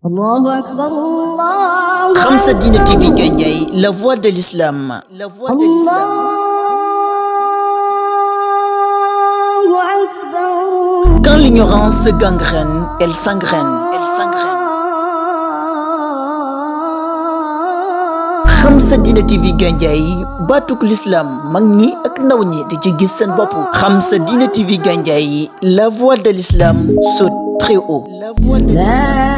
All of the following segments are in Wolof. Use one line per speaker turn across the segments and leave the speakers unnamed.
الله أكبر الله
Khamsa Dine TV Gandiaye, la voix de l'islam. La voix de l'islam.
الله أكبر.
Quand l'ignorance gangrène, elle s'engraine. Elle s'engraine. Khamsa Dine TV Gandiaye, batuk l'islam, mag ñi ak ndaw ñi di ci gis seen bopp. Khamsa Dine TV Gandiaye, la voix de l'islam saute très haut. La voix de l'islam.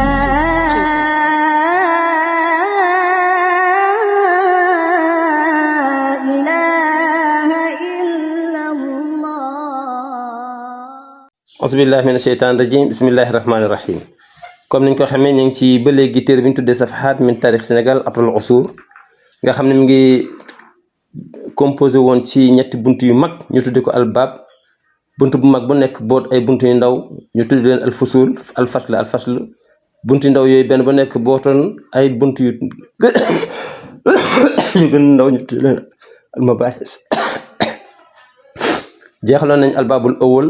Auzubillahi mina sheytaani rajim bismillahi rahmaani rahim comme niñ ko xamee ñu ngi ci ba léegi téere bi ñu tuddee Safahat min taarix Sénégal abrul usur nga xam ne mu ngi composé woon ci ñetti bunt yu mag ñu tuddee ko albab bunt bu mag bu nekk boot ay bunt yu ndaw ñu tuddee leen al fusul al fasl bunt yu ndaw yooyu benn bu nekk bootoon ay bunt yu gën ndaw ñu tuddee leen al mabahis jeexaloon nañ albabul awwal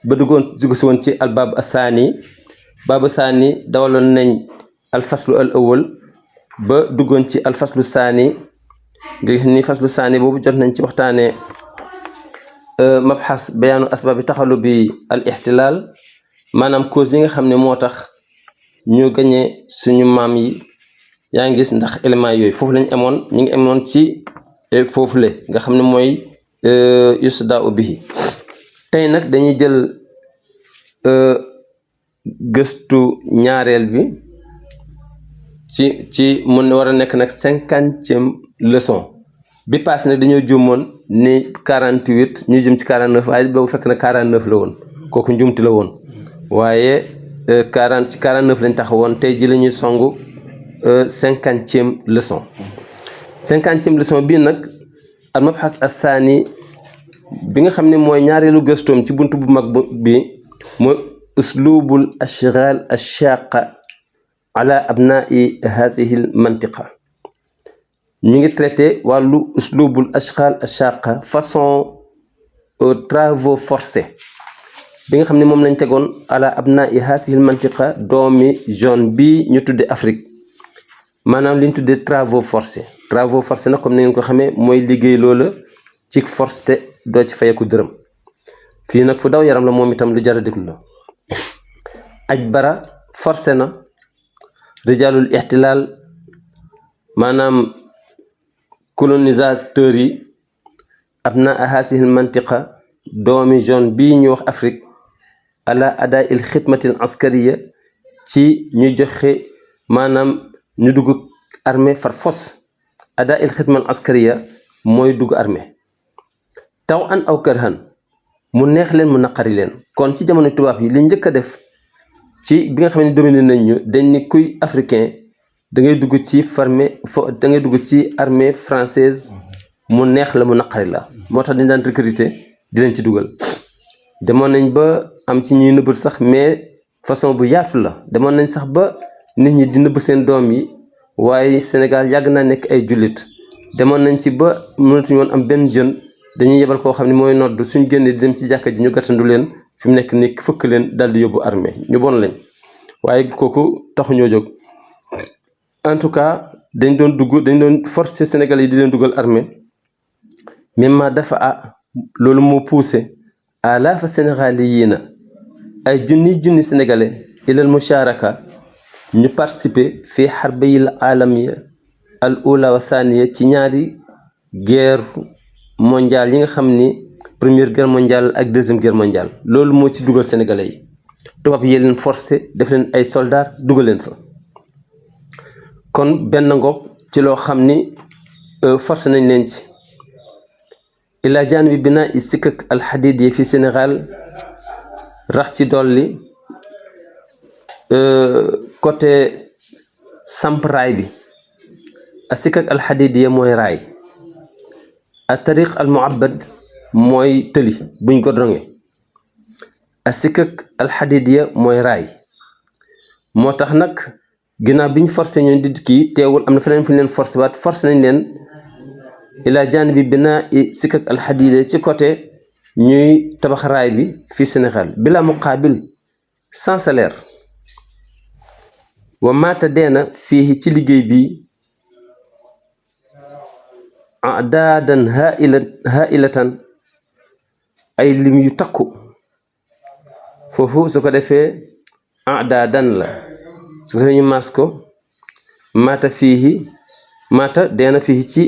ba dugg si woon ci albab asaani baabu saani dawaloon nañ alfaslu al awal ba duggoon ci alfaslu saani gis ni faslu saani boobu jot nañ ci waxtaane mabxas bayaanu asbaabi taxalu bi al ixtilaal maanaam cause yi nga xam ne moo tax ñu gañe suñu maam yi yaa ngi gis ndax éléments yooyu foofu lañ amoon ñu ngi amoon ci foofule nga xam ne mooy yusda u bihi tey nag dañuy jël gëstu ñaareel bi ci mun war a nekk nag 50e leçon bi paase nag dañoo juumoon ni 48 ñu jëm ci 49 waaye boobu fekk na 49 la woon kooku njumti la woon waaye 49 lañ taxawoon tey ji la ñuy songu 50e leçon 50e leçon bii nag al mabxas athani bi nga xam ne mooy ñaareelu gëstoom ci buntu bu mag bi mooy uslubul ashghal ash-shaqa ala abna'i hadhihi al mantiqa ñu ngi traité wàllu uslubul ashghal ash-shaqa façon travaux forcés bi nga xam ne moom lañ tegoon ala abna'i hadhihi al mantiqa doomi zone bi ñu tudde Afrique maanaam li ñu tudde travaux forcés nag comme ni ngeen ko xamee mooy liggéey loola ci force te doo ci fayeku dërëm fii nag fu daw yaram la moom itam lu jar a déglu la aj bara forcé na rijalul ixtilaal maanaam colonisateurs yi abna ahasihil mantiqa doomi zone bii ñu wax Afrique ala ada il xidmatil askariya ci ñu joxe maanaam ñu dugg armée far fos ada il xidmal askariya mooy dugg armée taw an aw kërhan mu neex leen mu naqari leen kon ci jamono tubaab yi li njëkk a def ci bi nga xam ne dominé nañ ñu dañ ni kuy africain da ngay dugg ci da ngay dugg ci armée française mu neex la mu naqari la moo tax dañ daan recruter di leen ci dugal demoon nañ ba am ci ñuy nëbb sax mais façon bu yaatu la demoon nañ sax ba nit ñi di nëbb seen doom yi waaye Sénégal yàgg naa nekk ay jullit demoon nañ ci ba mënatuñu woon am benn jeune dañuy yebal koo xam ne mooy nodd suñ génnee di dem ci jàkka ji ñu gàttandu leen fi mu nekk ni fëkk leen daal di yóbbu armée ñu bon lañ waaye kooku taxuñoo jóg en tout cas dañ doon forcer Sénégal yi di leen dugal armée même ma dafa loolu moo poussé alaafa sénégaliyiina ay junni sénégalais ilal musharaka ñu participer fi xarbayil alamiya al ula wa thaniya ci ñaari guerre mondiale yi nga xam ni première guerre mondiale ak deuxième guerre mondiale loolu moo ci dugal sénégalais yi tubaab yi leen forcé def leen ay soldats dugal leen fa kon benn ngoog ci loo xam ni forcé nañ leen ci ila janbi bina i sikkak alxadid yi fi Sénégal rax ci dolli côté samp raay bi a sikkak alxadid yi mooy raay a tariq al muabbad mooy tëli buñ godronge a sikkak alxadidiya mooy raay moo tax nag ginnaaw biñ forcé ñoon di kii teewul am na feneen fu ñu leen forcé waat forcé nañ leen ila janibi bina i sikkak alxadidiya ci côté ñuy tabax raay bi fii Sénégal bila muqaabil sans salaire wa maata deena fii ci liggéey bi adaadan hailatan ay lim yu takku foofu su ko defee adaadan la su ko defee ñu mas ko maata fii maata deena fii ci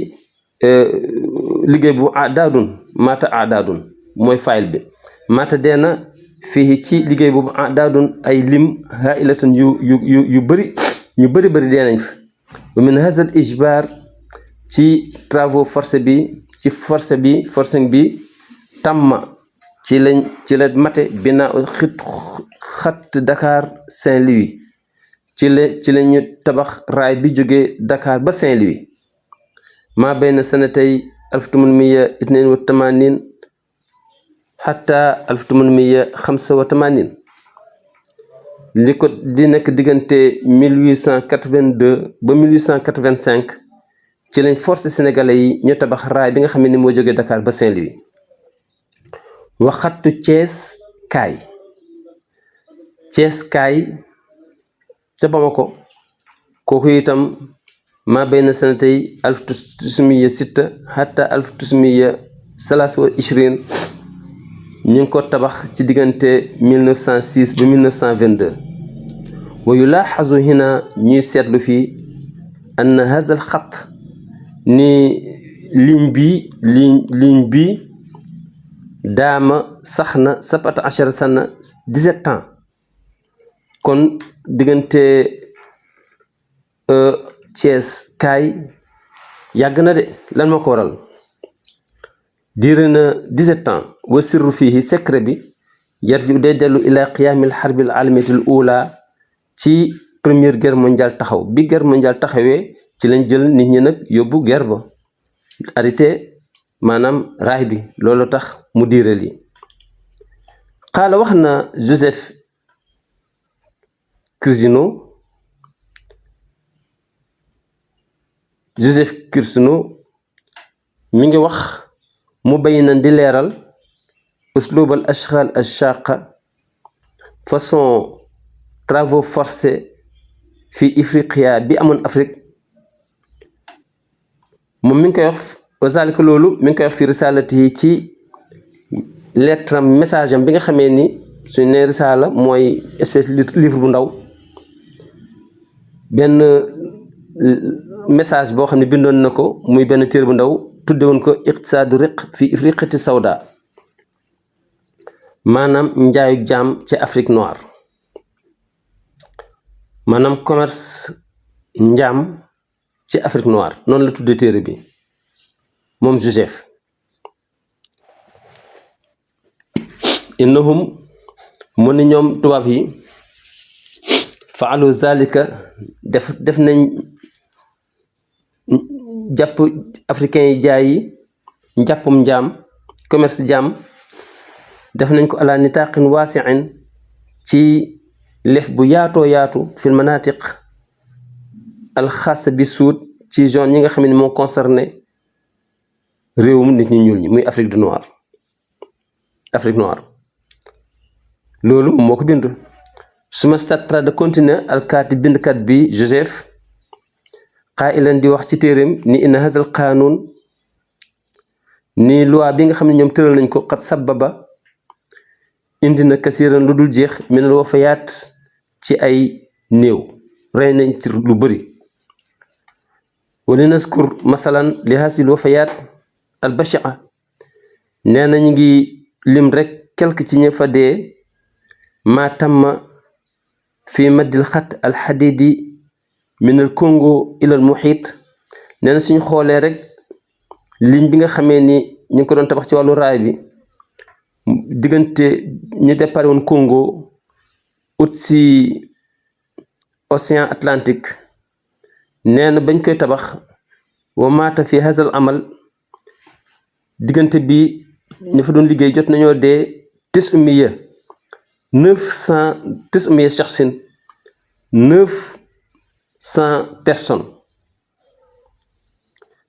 liggéey bu adaadun maata adaadun mooy fayil bi maata deena fii ci liggéey boobu adaadun ay lim hailatan yu bëri ñu bëri dee nañ fa wa min hazal ijbar ci travaux forcés bi ci forcing bi tamma ci la mate bina xat Dakar Saint-Louis ci la ñu tabax raay bi jógee Dakar ba Saint-Louis maa bayna sanatay 1882 hatta 1885 li nekk diggante 1882 ba 1885 ci lañ force sénégalais yi ñu tabax raay bi nga xam ne moo jógee Dakar ba Saint-Louis waxattu Thiès kaay ca Bamako kooku itam maa bayna sanatay 1906 hatta 1923 ñu ngi ko tabax ci diggante 1906 ba 1922 wa yulaaxazu hina ñuy seetlu fii ann hazal xat ni ligne bi daama sax na 17 sana 17 ans kon diggante Thiès kaay yàgg na de lan moo ko waral diire na 17 ans wa sirru fii secret bi yarju day dellu ila qiyaamil xarbil alamiyatil ula ci première guerre mondiale taxaw bi guerre mondiale taxawee ci lañ jël nit ñi nag yóbbu guerre ba arrêté maanaam raay bi loolu tax mu diire li xaala wax na Joseph Chirino mi ngi wax mu bayinan di leeral uslubal ashghal ash-shaqa façon travaux forcés fi Ifriqiya bi amoon Afrique moom mi ngi koy wax wazalika loolu mi ngi koy wax fi risalati yi ci lettre message am bi nga xamee ni suñ ne risala mooy espèce livre bu ndaw benn message boo xam ne bindoon na ko muy benn téere bu ndaw tudde woon ko iqtisaadu riq fi Ifriqati sawda maanaam njaayu jaam ci Afrique noire maanaam commerce njaam ci Afrique noire noonu la tudde téere bi moom Joseph innahum mu ni ñoom tubaab yi faalu zalika def nañ jàpp africain yi jaay yi njàppum njaam commerce jaam def nañ ko ala nitaqin waasi'in ci lef bu yaatu fil manatiq al xaasa bi suud ci zone yi nga xam ne moo concerné réewum nit ñi ñuul ñi muy Afrique noire loolu moo ko bind suma statra de continuer alkaati bindkat bi Joseph qaa'ilan di wax ci téeréem ni inna hazal qaanuun ni loi bi nga xam ne ñoom tëral nañ ko xat sababa indi na kasiran lu dul jeex minal wafayaat ci ay néew rey nañ ci lu bëri wali naskur masalan li hasil wafayaat al bashia nee na ñu ngi lim rek quelque ci ña fa dee ma tamma fi maddil xat al xadidi min al Congo ila al muhit nee na suñu xoolee rek ligne bi nga xamee ni ñu ngi ko doon tabax ci wàllu raay bi diggante ñu déparé woon Congo ut si océan Atlantique nee na bañ koy tabax wa maata fi hazal amal diggante bi ñu fa doon liggéey jot nañoo dee 900 shakhsin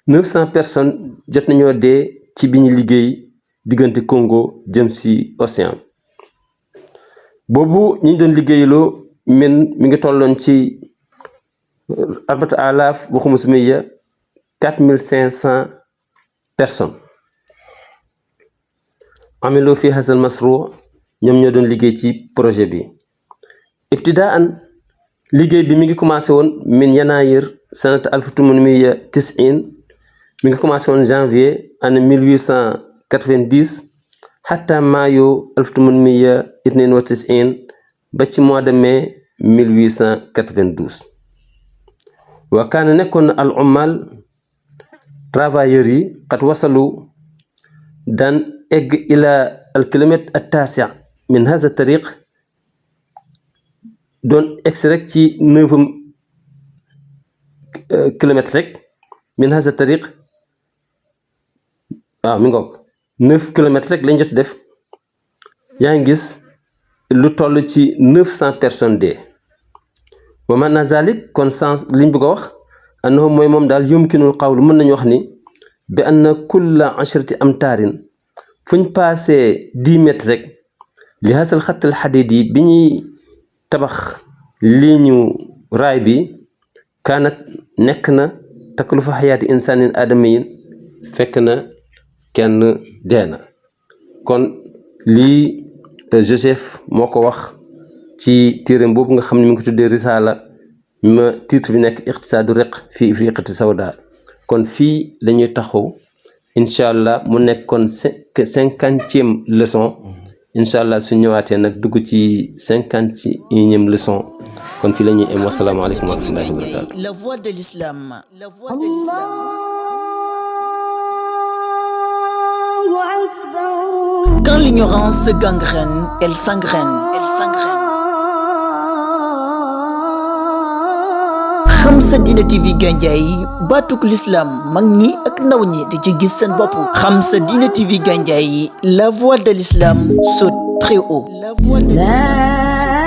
900 personnes jot nañoo dee ci bi ñu liggéey diggante Congo jëm si océan boobu ñi doon liggéeyloo mi ngi tolloon ci 4000 و500 4500 personnes amilu fi hasal masru ñoom ñoo doon liggéey ci projet bi ibtidaan liggéey bi mi ngi commencé woon min yanayir sanata 1890 mi ngi commencé woon janvier année 1890 hatta maayo 1892 ba ci mois de mai 1892 wa kaana nekkoon al ummal travailleurs yi qad wasalu daan egg ila al kilomètre at taasi' min haza tariq doon egsi rek ci 9 kilomètre rek min haza tariq waaw mi ngoog 9 kilomètres rek lañ jot def yaa ngi gis lu toll ci 900 personnes dee wa maana zalik kon sens liñ bëgg a wax annahu mooy moom daal yumkinul qawlu mën nañu wax ni bi anna kulla 10 amtaarin fuñ passé 10 mètres rek li hasal xattal xadiid yi bi ñuy tabax liiñu raay bi kaanat nekk na taklufa xayaati insaanin aadamiyin fekk na kenn dee na kon lii Joseph moo ko wax ci téereem boobu nga xam ne mi ngi ko tuddee risaala ma titre bi nekk iqtisaadu riq fi ifriqati sawda kon fii lañuy taxaw incha allah mu nekkoon 50e leçon incha allah su ñëwaatee nag dugg ci 51e leçon kon fii la ñuy am wasalaamaaleykum wa rahmatullahi wa barakatuh.
La voix de l'islam. Quand l'ignorance se gangrène, elle s'engraine. Xam sa Diine TV Gandiaye baatuk l'islam mag ñi ak ndaw ñi di ci gis seen bopp. Xam sa Diine TV Gandiaye la voix de l'islam saute très haut. La voix de l'islam.